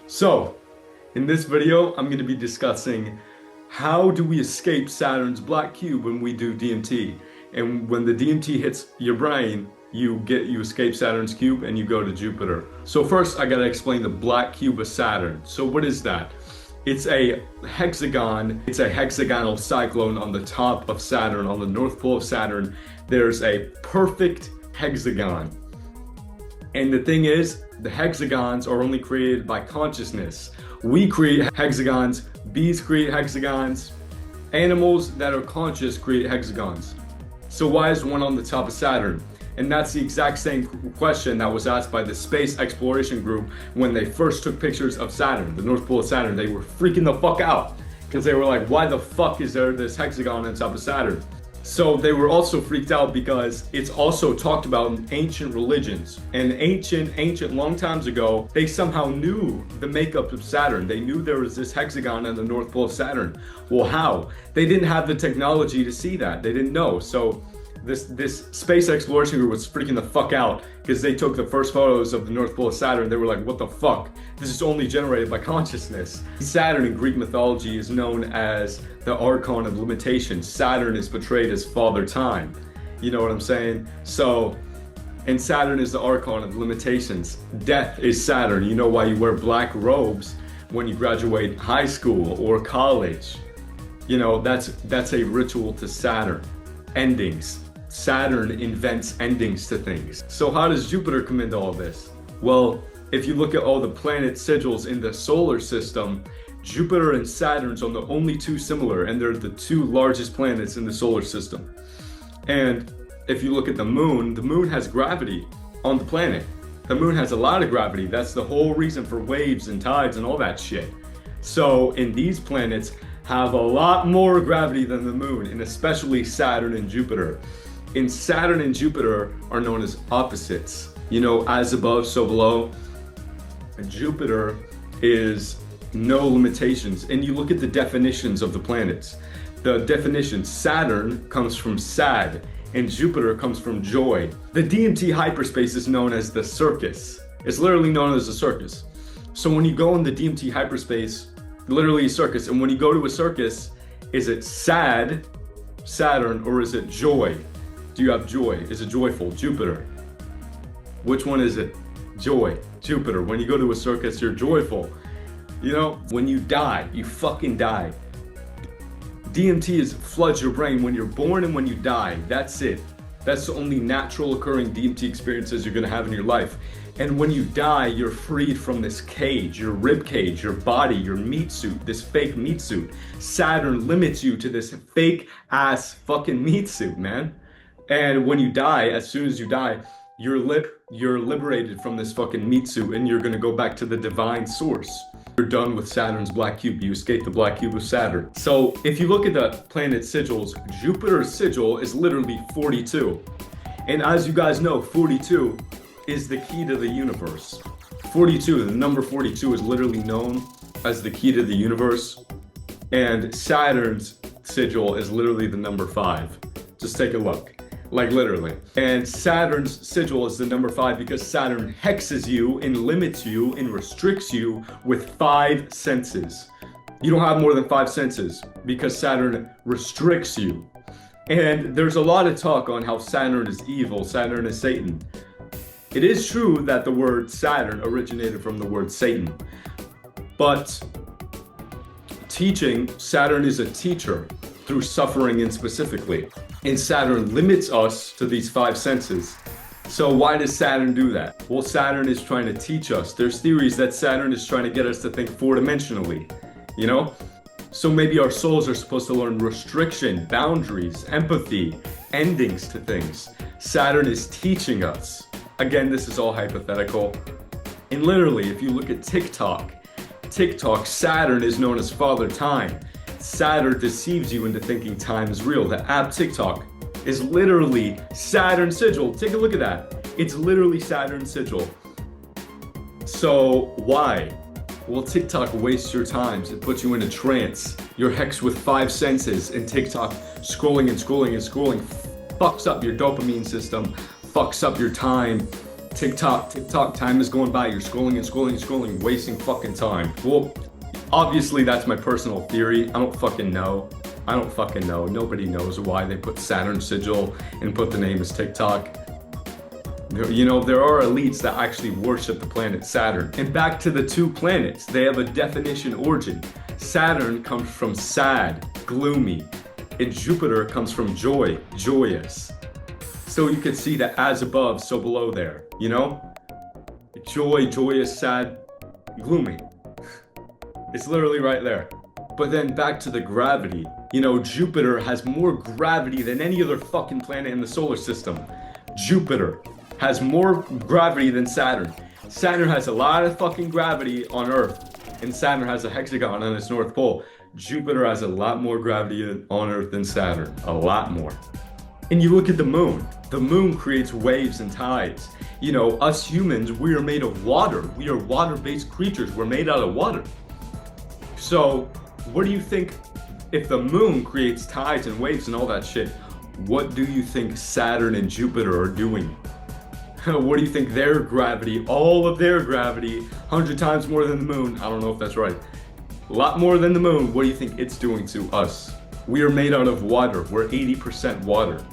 So, in this video, I'm going to be discussing how do we escape Saturn's black cube when we do DMT. And when the DMT hits your brain, you escape Saturn's cube and you go to Jupiter. So first, I got to explain the Black Cube of Saturn. So what is that? It's a hexagon. It's a hexagonal cyclone on the top of Saturn, on the North Pole of Saturn. There's a perfect hexagon. And the thing is, the hexagons are only created by consciousness. We create hexagons, bees create hexagons, animals that are conscious create hexagons. So why is one on the top of Saturn? And that's the exact same question that was asked by the Space Exploration Group when they first took pictures of Saturn, the North Pole of Saturn. They were freaking the fuck out because they were like, why the fuck is there this hexagon on top of Saturn? So they were also freaked out because it's also talked about in ancient religions. And ancient long times ago, they somehow knew the makeup of Saturn. They knew there was this hexagon on the North Pole of Saturn. Well, how? They didn't have the technology to see that. They didn't know. So this space exploration group was freaking the fuck out because they took the first photos of the North Pole of Saturn. They were like, what the fuck? This is only generated by consciousness. Saturn in Greek mythology is known as the archon of limitations. Saturn is portrayed as Father Time. You know what I'm saying? So, and Saturn is the archon of limitations. Death is Saturn. You know why you wear black robes when you graduate high school or college. You know, that's a ritual to Saturn. Endings. Saturn invents endings to things. So how does Jupiter come into all this? Well, if you look at all the planet sigils in the solar system, Jupiter and Saturn's are the only two similar, and they're the two largest planets in the solar system. And if you look at the moon has gravity on the planet. The moon has a lot of gravity. That's the whole reason for waves and tides and all that shit. So, and these planets have a lot more gravity than the moon, and especially Saturn and Jupiter. And Saturn and Jupiter are known as opposites. You know, as above, so below. Jupiter is no limitations. And you look at the definitions of the planets. The definition, Saturn comes from sad, and Jupiter comes from joy. The DMT hyperspace is known as the circus. It's literally known as a circus. So when you go in the DMT hyperspace, literally a circus, and when you go to a circus, is it sad, Saturn, or is it joy? Do you have joy? Is it joyful? Jupiter. Which one is it? Joy. Jupiter. When you go to a circus, you're joyful. You know, when you die, you fucking die. DMT floods your brain when you're born and when you die. That's it. That's the only natural occurring DMT experiences you're gonna have in your life. And when you die, you're freed from this cage, your rib cage, your body, your meat suit, this fake meat suit. Saturn limits you to this fake ass fucking meat suit, man. And when you die, as soon as you die, you're liberated from this fucking meat suit and you're gonna go back to the divine source. You're done with Saturn's black cube. You escape the black cube of Saturn. So if you look at the planet sigils, Jupiter's sigil is literally 42. And as you guys know, 42 is the key to the universe. 42, the number 42 is literally known as the key to the universe. And Saturn's sigil is literally the number 5. Just take a look. Like literally. And Saturn's sigil is the number 5 because Saturn hexes you and limits you and restricts you with 5 senses. You don't have more than 5 senses because Saturn restricts you. And there's a lot of talk on how Saturn is evil, Saturn is Satan. It is true that the word Saturn originated from the word Satan. But teaching, Saturn is a teacher through suffering and specifically. And Saturn limits us to these 5 senses. So why does Saturn do that? Well, Saturn is trying to teach us. There's theories that Saturn is trying to get us to think 4-dimensionally, you know? So maybe our souls are supposed to learn restriction, boundaries, empathy, endings to things. Saturn is teaching us. Again, this is all hypothetical. And literally, if you look at TikTok, Saturn is known as Father Time. Saturn deceives you into thinking time is real. The app TikTok is literally Saturn's sigil. Take a look at that. It's literally Saturn's sigil. So why? Well, TikTok wastes your time. It puts you in a trance. You're hexed with 5 senses, and TikTok scrolling and scrolling and scrolling fucks up your dopamine system, fucks up your time, TikTok, time is going by. You're scrolling and scrolling and scrolling, wasting fucking time. Well, obviously that's my personal theory. I don't fucking know. Nobody knows why they put Saturn sigil and put the name as TikTok. You know, there are elites that actually worship the planet Saturn. And back to the two planets, they have a definition origin. Saturn comes from sad, gloomy, and Jupiter comes from joy, joyous. So you can see that as above, so below there, you know? Joy, joyous, sad, gloomy. It's literally right there. But then back to the gravity. You know, Jupiter has more gravity than any other fucking planet in the solar system. Jupiter has more gravity than Saturn. Saturn has a lot of fucking gravity on Earth, and Saturn has a hexagon on its north pole. Jupiter has a lot more gravity on Earth than Saturn, a lot more. And you look at the moon. The moon creates waves and tides. You know, us humans, we are made of water. We are water-based creatures. We're made out of water. So, what do you think, if the moon creates tides and waves and all that shit, what do you think Saturn and Jupiter are doing? What do you think their gravity, all of their gravity, 100 times more than the moon, I don't know if that's right, a lot more than the moon, what do you think it's doing to us? We are made out of water. We're 80% water.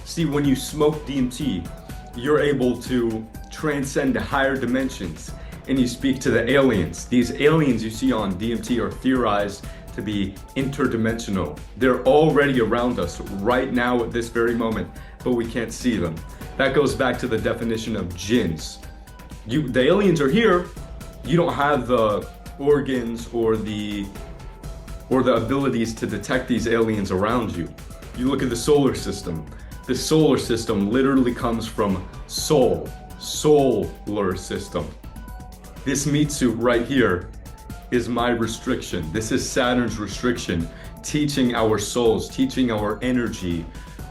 See, when you smoke DMT, you're able to transcend to higher dimensions, and you speak to the aliens. These aliens you see on DMT are theorized to be interdimensional. They're already around us right now at this very moment, but we can't see them. That goes back to the definition of jinns. The aliens are here. You don't have the organs or the abilities to detect these aliens around you. You look at the solar system. The solar system literally comes from soul, solar system. This meat suit right here is my restriction. This is Saturn's restriction, teaching our souls, teaching our energy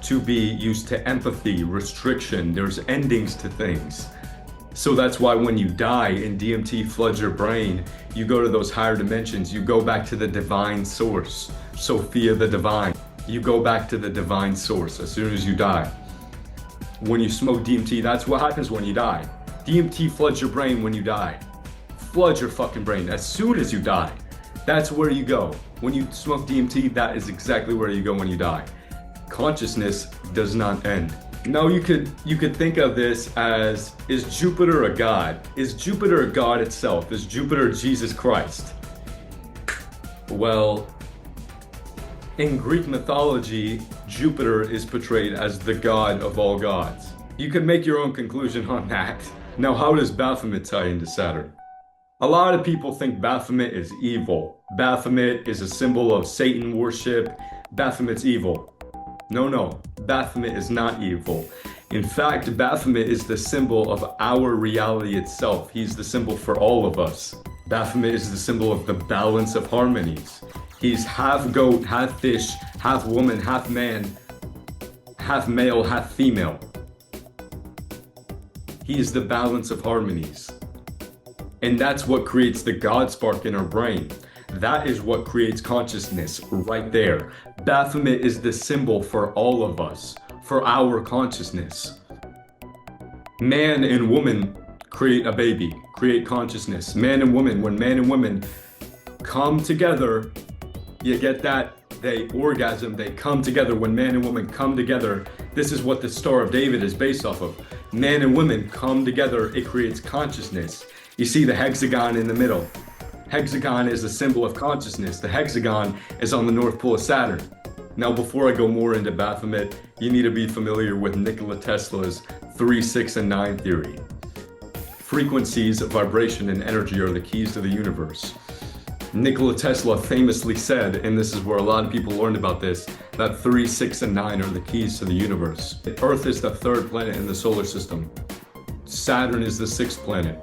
to be used to empathy, restriction. There's endings to things. So that's why when you die and DMT floods your brain, you go to those higher dimensions, you go back to the divine source, Sophia the divine. You go back to the divine source as soon as you die. When you smoke DMT, that's what happens when you die. DMT floods your brain when you die. Floods your fucking brain as soon as you die. That's where you go. When you smoke DMT, that is exactly where you go when you die. Consciousness does not end. Now you could think of this as, is Jupiter a god? Is Jupiter a god itself? Is Jupiter Jesus Christ? Well, in Greek mythology, Jupiter is portrayed as the god of all gods. You can make your own conclusion on that. Now, how does Baphomet tie into Saturn? A lot of people think Baphomet is evil. Baphomet is a symbol of Satan worship. Baphomet's evil. No, Baphomet is not evil. In fact, Baphomet is the symbol of our reality itself. He's the symbol for all of us. Baphomet is the symbol of the balance of harmonies. He's half goat, half fish, half woman, half man, half male, half female. He is the balance of harmonies. And that's what creates the God spark in our brain. That is what creates consciousness right there. Baphomet is the symbol for all of us, for our consciousness. Man and woman create a baby, create consciousness. Man and woman, when man and woman come together, you get that? They orgasm, they come together. When man and woman come together, this is what the Star of David is based off of. Man and woman come together, it creates consciousness. You see the hexagon in the middle. Hexagon is a symbol of consciousness. The hexagon is on the North Pole of Saturn. Now, before I go more into Baphomet, you need to be familiar with Nikola Tesla's 3, 6, and 9 theory. Frequencies, vibration, and energy are the keys to the universe. Nikola Tesla famously said, and this is where a lot of people learned about this, that 3, 6, and 9 are the keys to the universe. Earth is the 3rd planet in the solar system. Saturn is the 6th planet.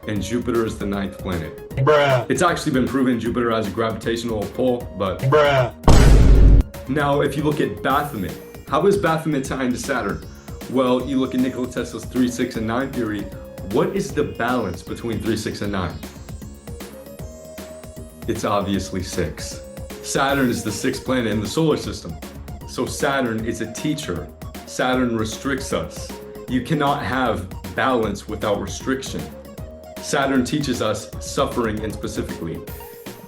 And Jupiter is the 9th planet. Bruh. It's actually been proven Jupiter has a gravitational pull, but... Bruh. Now, if you look at Baphomet, how is Baphomet tied to Saturn? Well, you look at Nikola Tesla's 3, 6, and 9 theory. What is the balance between 3, 6, and 9? It's obviously 6. Saturn is the 6th planet in the solar system. So Saturn is a teacher. Saturn restricts us. You cannot have balance without restriction. Saturn teaches us suffering, and specifically,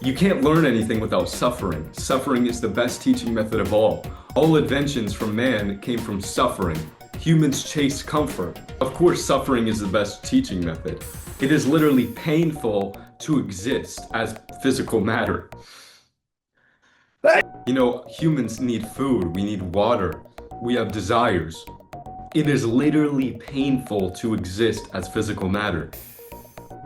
you can't learn anything without suffering. Suffering is the best teaching method of all. All inventions from man came from suffering. Humans chase comfort. Of course, suffering is the best teaching method. It is literally painful to exist as physical matter. You know, humans need food, we need water, we have desires. It is literally painful to exist as physical matter.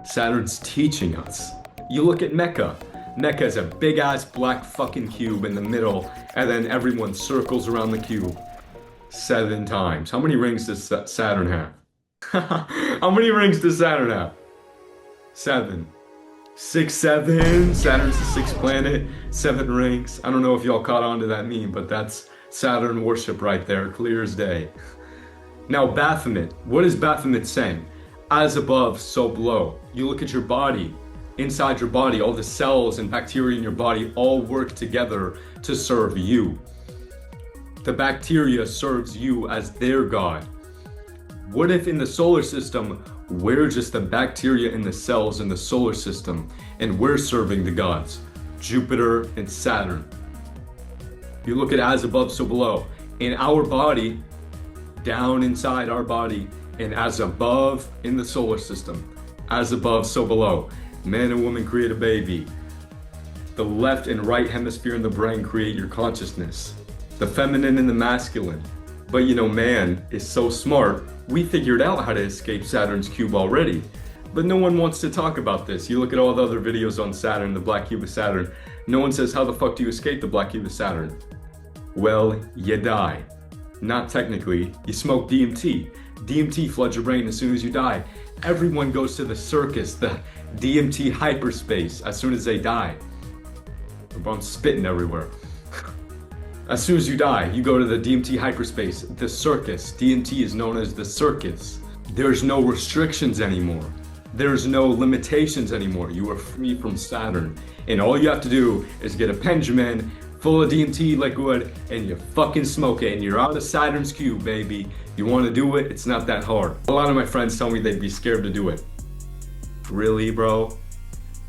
Saturn's teaching us. You look at Mecca. Mecca is a big ass black fucking cube in the middle, and then everyone circles around the cube 7 times. How many rings does Saturn have? How many rings does Saturn have? 7. 6, 7. Saturn's the 6th planet, 7 rings. I don't know if y'all caught on to that meme, but that's Saturn worship right there, clear as day. Now, Baphomet. What is Baphomet saying? As above, so below. You look at your body. Inside your body, all the cells and bacteria in your body all work together to serve you. The bacteria serves you as their god. What if in the solar system, we're just the bacteria in the cells in the solar system, and we're serving the gods, Jupiter and Saturn? You look at as above, so below. In our body, down inside our body, and as above in the solar system, as above, so below. Man and woman create a baby. The left and right hemisphere in the brain create your consciousness. The feminine and the masculine. But you know, man is so smart, we figured out how to escape Saturn's cube already. But no one wants to talk about this. You look at all the other videos on Saturn, the Black Cube of Saturn, no one says, how the fuck do you escape the Black Cube of Saturn? Well, you die. Not technically, you smoke DMT. DMT floods your brain as soon as you die. Everyone goes to the circus, the DMT hyperspace, as soon as they die. I'm spitting everywhere. As soon as you die, you go to the DMT hyperspace, the circus. DMT is known as the circus. There's no restrictions anymore. There's no limitations anymore. You are free from Saturn. And all you have to do is get a Benjamin full of DMT liquid and you fucking smoke it and you're out of Saturn's cube, baby. You want to do it? It's not that hard. A lot of my friends tell me they'd be scared to do it. Really, bro?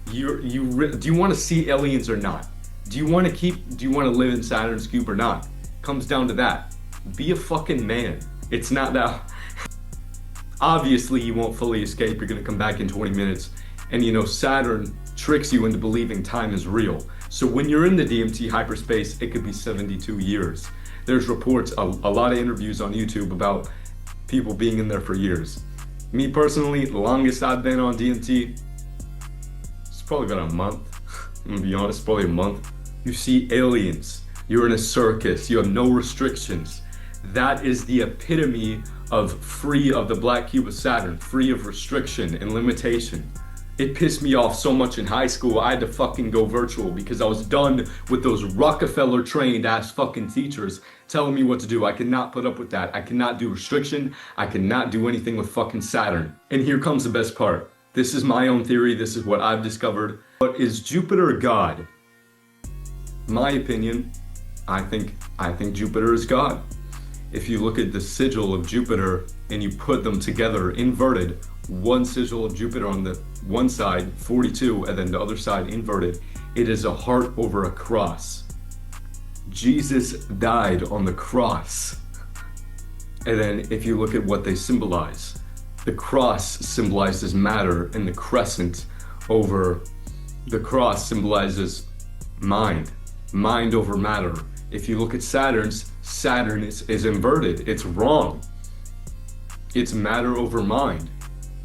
Do you want to see aliens or not? Do you want to live in Saturn's cube or not? Comes down to that. Be a fucking man. It's not that. Obviously, you won't fully escape. You're gonna come back in 20 minutes. And you know, Saturn tricks you into believing time is real. So when you're in the DMT hyperspace, it could be 72 years. There's reports, a lot of interviews on YouTube about people being in there for years. Me personally, the longest I've been on DMT, it's probably been a month. I'm gonna be honest, probably a month. You see aliens, you're in a circus, you have no restrictions. That is the epitome of free of the Black Cube of Saturn, free of restriction and limitation. It pissed me off so much in high school, I had to fucking go virtual because I was done with those Rockefeller trained ass fucking teachers telling me what to do. I cannot put up with that. I cannot do restriction. I cannot do anything with fucking Saturn. And here comes the best part. This is my own theory. This is what I've discovered. But is Jupiter God? My opinion, I think Jupiter is God. If you look at the sigil of Jupiter and you put them together inverted, one sigil of Jupiter on the one side, 42, and then the other side inverted, it is a heart over a cross. Jesus died on the cross. And then if you look at what they symbolize, the cross symbolizes matter and the crescent over the cross symbolizes mind over matter. If you look at Saturn is inverted. It's wrong. It's matter over mind.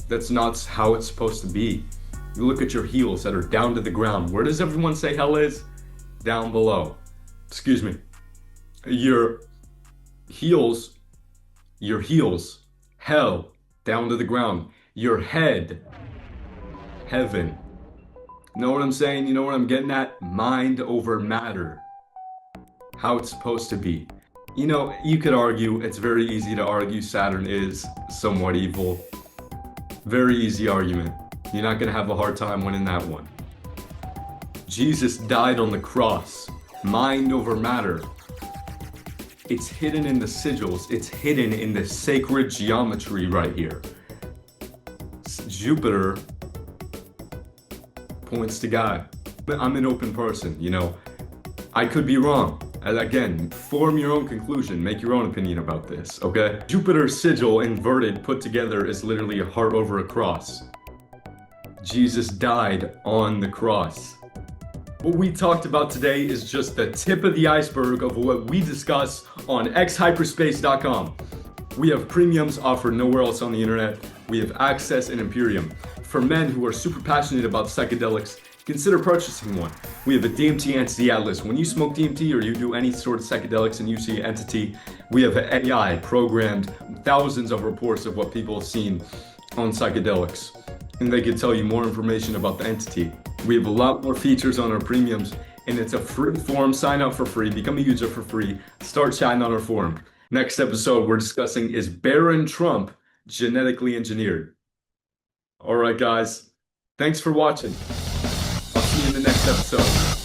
That's not how it's supposed to be. You look at your heels that are down to the ground. Where does everyone say hell is? Down below. Excuse me. Your heels, hell, down to the ground. Your head, heaven. Know what I'm saying? You know what I'm getting at? Mind over matter. How it's supposed to be. You know, you could argue, it's very easy to argue Saturn is somewhat evil. Very easy argument. You're not gonna have a hard time winning that one. Jesus died on the cross. Mind over matter. It's hidden in the sigils. It's hidden in the sacred geometry right here. Jupiter points to God. But I'm an open person, you know. I could be wrong. And again, form your own conclusion, make your own opinion about this, okay? Jupiter's sigil inverted put together is literally a heart over a cross. Jesus died on the cross. What we talked about today is just the tip of the iceberg of what we discuss on xhyperspace.com. We have premiums offered nowhere else on the internet. We have access and Imperium. For men who are super passionate about psychedelics, consider purchasing one. We have a DMT entity atlas. When you smoke DMT or you do any sort of psychedelics and you see an entity, we have an AI programmed thousands of reports of what people have seen on psychedelics. And they can tell you more information about the entity. We have a lot more features on our premiums, and it's a free forum. Sign up for free, become a user for free, start chatting on our forum. Next episode we're discussing, is Barron Trump genetically engineered? All right, guys, thanks for watching. I'll see you in the next episode.